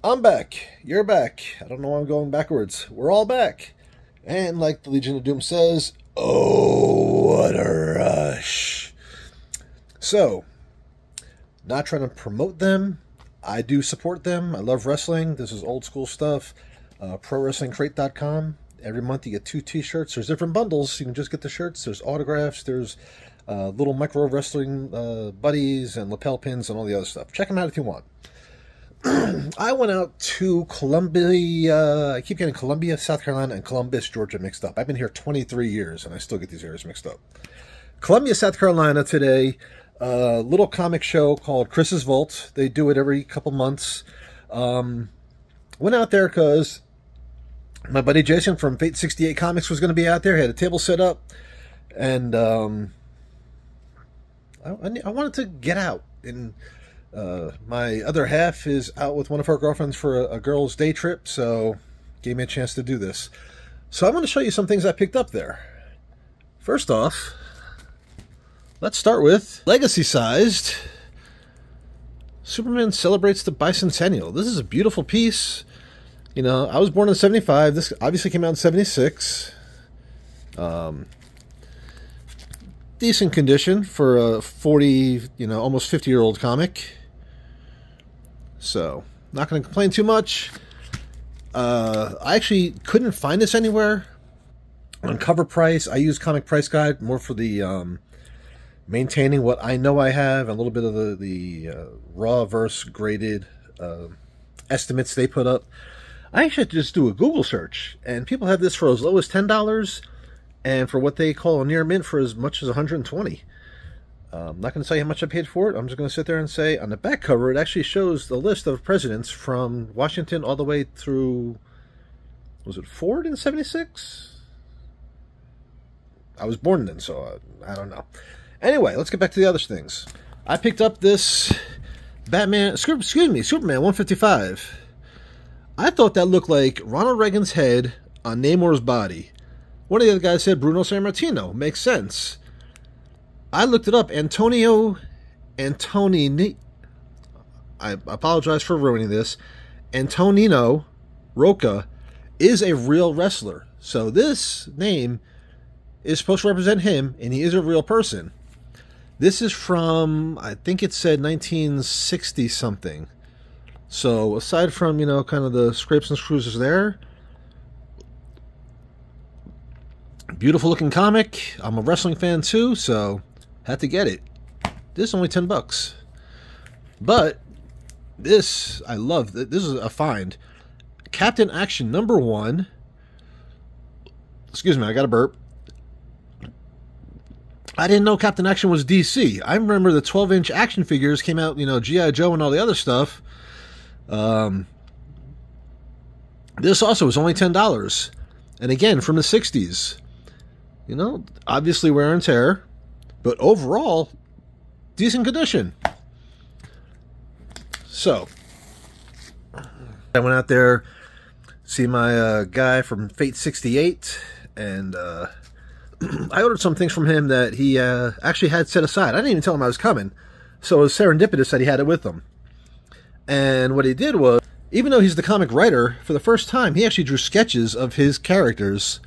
I'm back. You're back. I don't know why I'm going backwards. We're all back. And like the Legion of Doom says, oh, what a rush. So, not trying to promote them. I do support them. I love wrestling. This is old school stuff. ProWrestlingCrate.com. Every month you get 2 t-shirts. There's different bundles. You can just get the shirts. There's autographs. There's little micro wrestling buddies and lapel pins and all the other stuff. Check them out if you want. I went out to Columbia. I keep getting Columbia, South Carolina, and Columbus, Georgia mixed up. I've been here 23 years, and I still get these areas mixed up. Columbia, South Carolina today. A little comic show called Chris's Vault. They do it every couple months. Went out there because my buddy Jason from Fate 68 Comics was going to be out there. He had a table set up, and I wanted to get out. And my other half is out with one of her girlfriends for a girls' day trip, so gave me a chance to do this. So I'm going to show you some things I picked up there. First off, let's start with legacy-sized Superman Celebrates the Bicentennial. This is a beautiful piece. You know, I was born in 75. This obviously came out in 76. Decent condition for a 40, almost 50-year-old comic. So, not going to complain too much. I actually couldn't find this anywhere on cover price. I use Comic Price Guide more for the maintaining what I know I have, and a little bit of the raw versus graded estimates they put up. I actually had to just do a Google search, and people have this for as low as $10, and for what they call a near mint for as much as $120. I'm not going to tell you how much I paid for it. I'm just going to sit there and say, on the back cover, it actually shows the list of presidents from Washington all the way through, was it Ford in 76? I was born then, so I don't know. Anyway, let's get back to the other things. I picked up this Superman 155. I thought that looked like Ronald Reagan's head on Namor's body. One of the other guys said Bruno Sammartino. Makes sense. I looked it up. Antonini. I apologize for ruining this. Antonino Rocca is a real wrestler. So this name is supposed to represent him, and he is a real person. This is from, I think it said 1960 something. So aside from, kind of the scrapes and screws there, beautiful looking comic. I'm a wrestling fan too, so had to get it. This is only $10. But this, I love. This is a find. Captain Action #1. Excuse me, I got a burp. I didn't know Captain Action was DC. I remember the 12-inch action figures came out, G.I. Joe and all the other stuff. This also was only $10. And again, from the 60s. Obviously wear and tear. But overall, decent condition. So, I went out there, see my guy from Fate 68, and I ordered some things from him that he actually had set aside. I didn't even tell him I was coming, so it was serendipitous that he had it with him. And what he did was, even though he's the comic writer, for the first time, he actually drew sketches of his characters.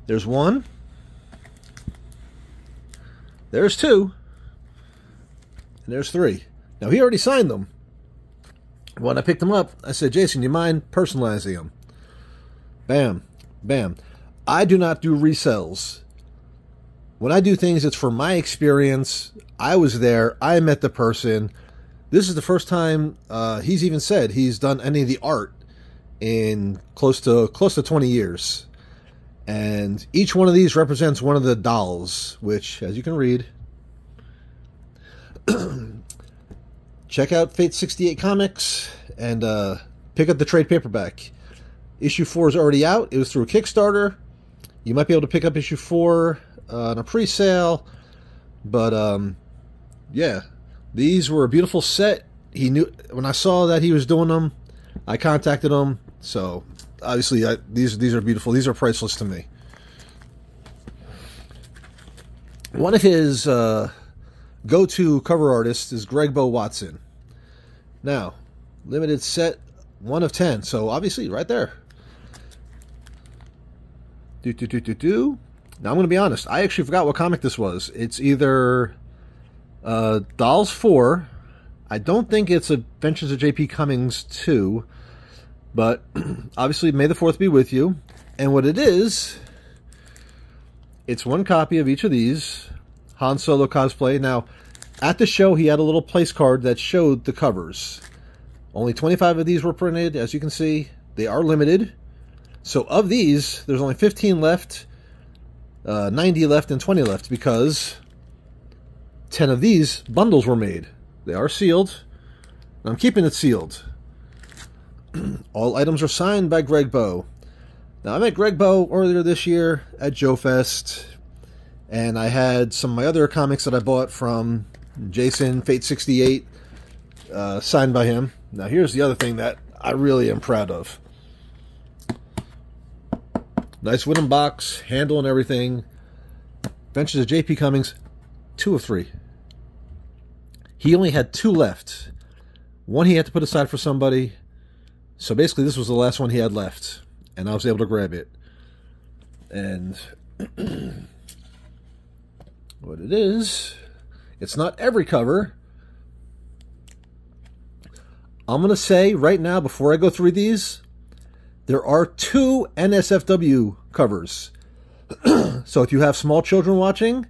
There's one. There's 2. And there's 3. Now, he already signed them. When I picked them up, I said, Jason, you mind personalizing them? Bam. Bam. I do not do resells. When I do things, it's for my experience. I was there. I met the person. This is the first time he's even said he's done any of the art in close to 20 years. And each one of these represents one of the dolls, which, as you can read, check out Fate 68 Comics and pick up the trade paperback. Issue 4 is already out. It was through a Kickstarter. You might be able to pick up issue 4 on a pre-sale. But, yeah, these were a beautiful set. He knew when I saw that he was doing them, I contacted him. So, obviously, these are beautiful. These are priceless to me. One of his go-to cover artists is Greg Bo Watson. Now, limited set 1 of 10. So obviously, right there. Now I'm going to be honest. I actually forgot what comic this was. It's either Dolls 4. I don't think it's Adventures of J.P. Cummings 2. But obviously, May the 4th be with you. And what it is, it's one copy of each of these. Han Solo cosplay. Now, at the show, he had a little place card that showed the covers. Only 25 of these were printed. As you can see, they are limited. So of these, there's only 15 left, 90 left, and 20 left because 10 of these bundles were made. They are sealed. I'm keeping it sealed. All items are signed by Greg Bow. Now, I met Greg Bow earlier this year at Joe Fest, and I had some of my other comics that I bought from Jason, Fate 68, signed by him. Now, here's the other thing that I really am proud of. Nice wooden box, handle and everything. Adventures of J.P. Cummings, 2 of 3. He only had 2 left. One he had to put aside for somebody. So basically this was the last one he had left. And I was able to grab it. And what it is, it's not every cover. I'm going to say right now, before I go through these, there are 2 NSFW covers. So if you have small children watching,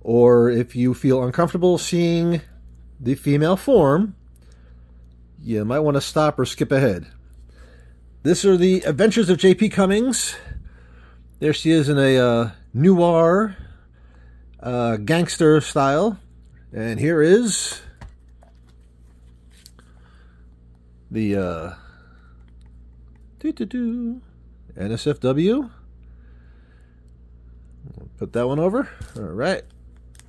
or if you feel uncomfortable seeing the female form, you might want to stop or skip ahead. These are the Adventures of J.P. Cummings. There she is in a noir gangster style. And here is the NSFW. Put that one over. All right.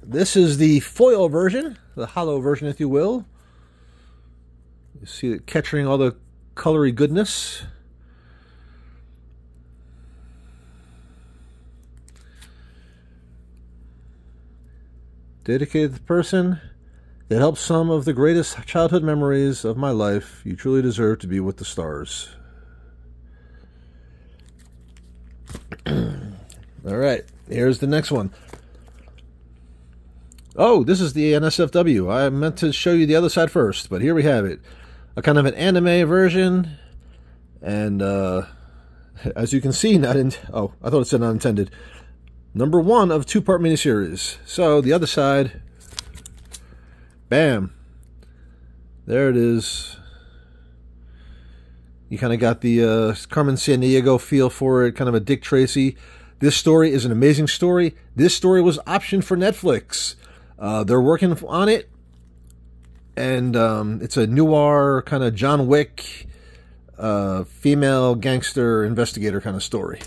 This is the foil version, the hollow version, if you will. You see it capturing all the colory goodness. Dedicated to the person that helped some of the greatest childhood memories of my life. You truly deserve to be with the stars. All right, here's the next one. Oh, this is the NSFW. I meant to show you the other side first, but here we have it. A kind of an anime version. And as you can see, oh, I thought it said not intended. Number 1 of 2-part miniseries. So the other side, bam. There it is. You kind of got the Carmen Sandiego feel for it, kind of a Dick Tracy. This story is an amazing story. This story was optioned for Netflix. They're working on it. And it's a noir, kind of John Wick, female gangster investigator kind of story.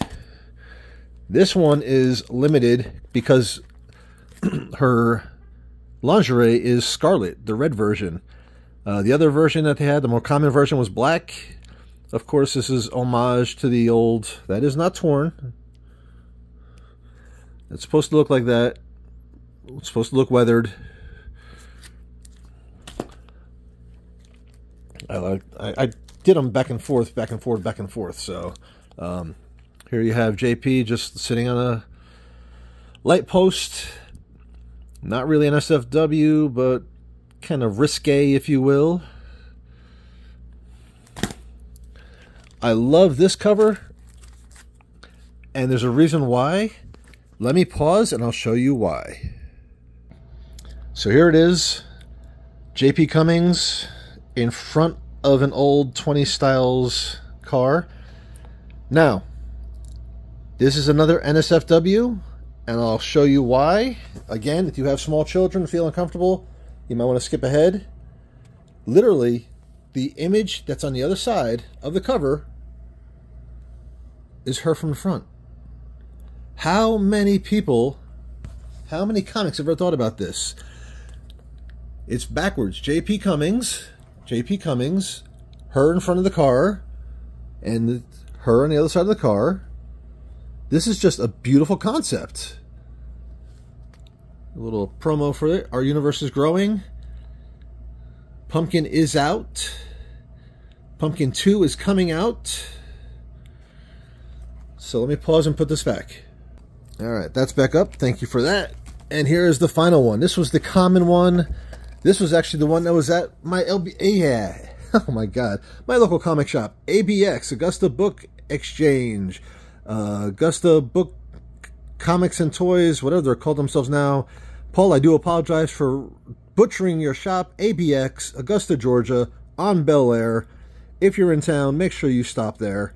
This one is limited because her lingerie is scarlet, the red version. The other version that they had, the more common version, was black. Of course, this is homage to the old... That is not torn. It's supposed to look like that. It's supposed to look weathered. I did them back and forth, back and forth, back and forth. So here you have JP just sitting on a light post. Not really an SFW, but kind of risque, if you will. I love this cover, and there's a reason why. Let me pause and I'll show you why. So here it is, J.P. Cummings in front of an old 20 Styles car. Now, this is another NSFW, and I'll show you why. Again, if you have small children, feel uncomfortable, you might want to skip ahead. Literally, the image that's on the other side of the cover is her from the front. How many people, how many comics have ever thought about this? It's backwards. J.P. Cummings, her in front of the car, and her on the other side of the car. This is just a beautiful concept. A little promo for it. Our universe is growing. Pumpkin is out. Pumpkin 2 is coming out. So let me pause and put this back. Alright, that's back up. Thank you for that. And here is the final one. This was the common one. This was actually the one that was at my oh my god, my local comic shop, ABX, Augusta Book Exchange, Augusta Book Comics and Toys, whatever they're called themselves now. Paul, I do apologize for butchering your shop. ABX, Augusta, Georgia, on Bel Air. If you're in town, make sure you stop there.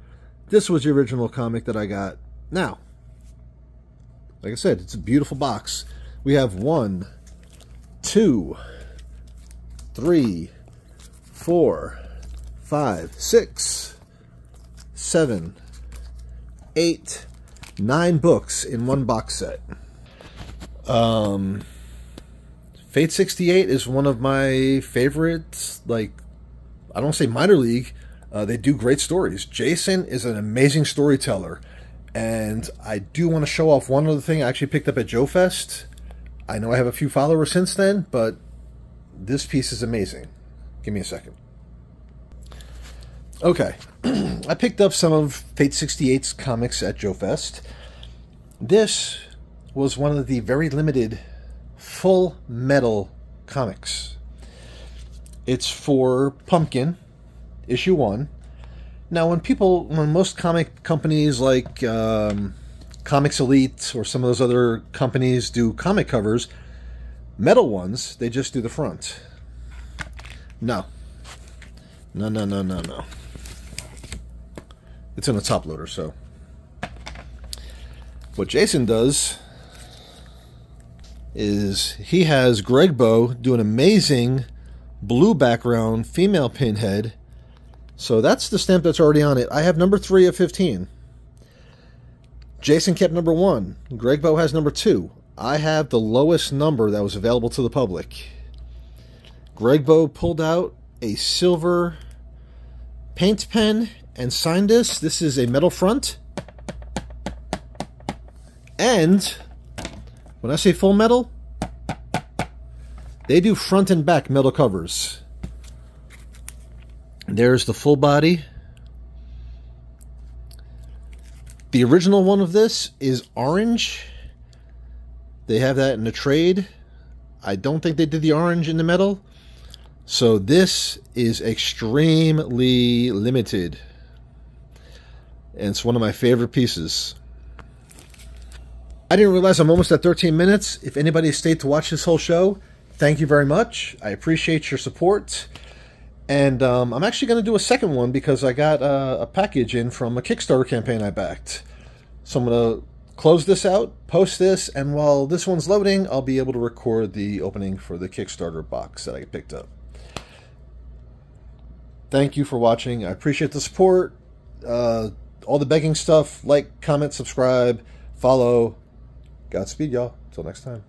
This was the original comic that I got. Now, like I said, it's a beautiful box. We have 1, 2, 3, 4, 5, 6, 7, 8, 9 books in one box set. Fate 68 is one of my favorites. Like, I don't say minor league. They do great stories. Jason is an amazing storyteller. And I do want to show off one other thing I actually picked up at Joe Fest. I know I have a few followers since then, but this piece is amazing. Give me a second. Okay. I picked up some of Fate 68's comics at Joe Fest. This was one of the very limited Full Metal comics. It's for Pumpkin, issue 1. Now, when most comic companies like Comics Elite or some of those other companies do comic covers, metal ones, they just do the front. No. No. It's in a top loader, so. What Jason does is he has Greg Bow do an amazing blue background female Pinhead. So that's the stamp that's already on it. I have number 3 of 15. Jason kept number 1. Greg Bow has number 2. I have the lowest number that was available to the public. Greg Bow pulled out a silver paint pen and signed this. This is a metal front. And when I say full metal, they do front and back metal covers. There's the full body. The original one of this is orange. They have that in the trade. I don't think they did the orange in the metal. So this is extremely limited. And it's one of my favorite pieces. I didn't realize I'm almost at 13 minutes. If anybody stayed to watch this whole show, thank you very much. I appreciate your support. And I'm actually going to do a second one because I got a package in from a Kickstarter campaign I backed. So I'm going to close this out, post this, and while this one's loading, I'll be able to record the opening for the Kickstarter box that I picked up. Thank you for watching. I appreciate the support. All the begging stuff. Like, comment, subscribe, follow. Godspeed, y'all. Until next time.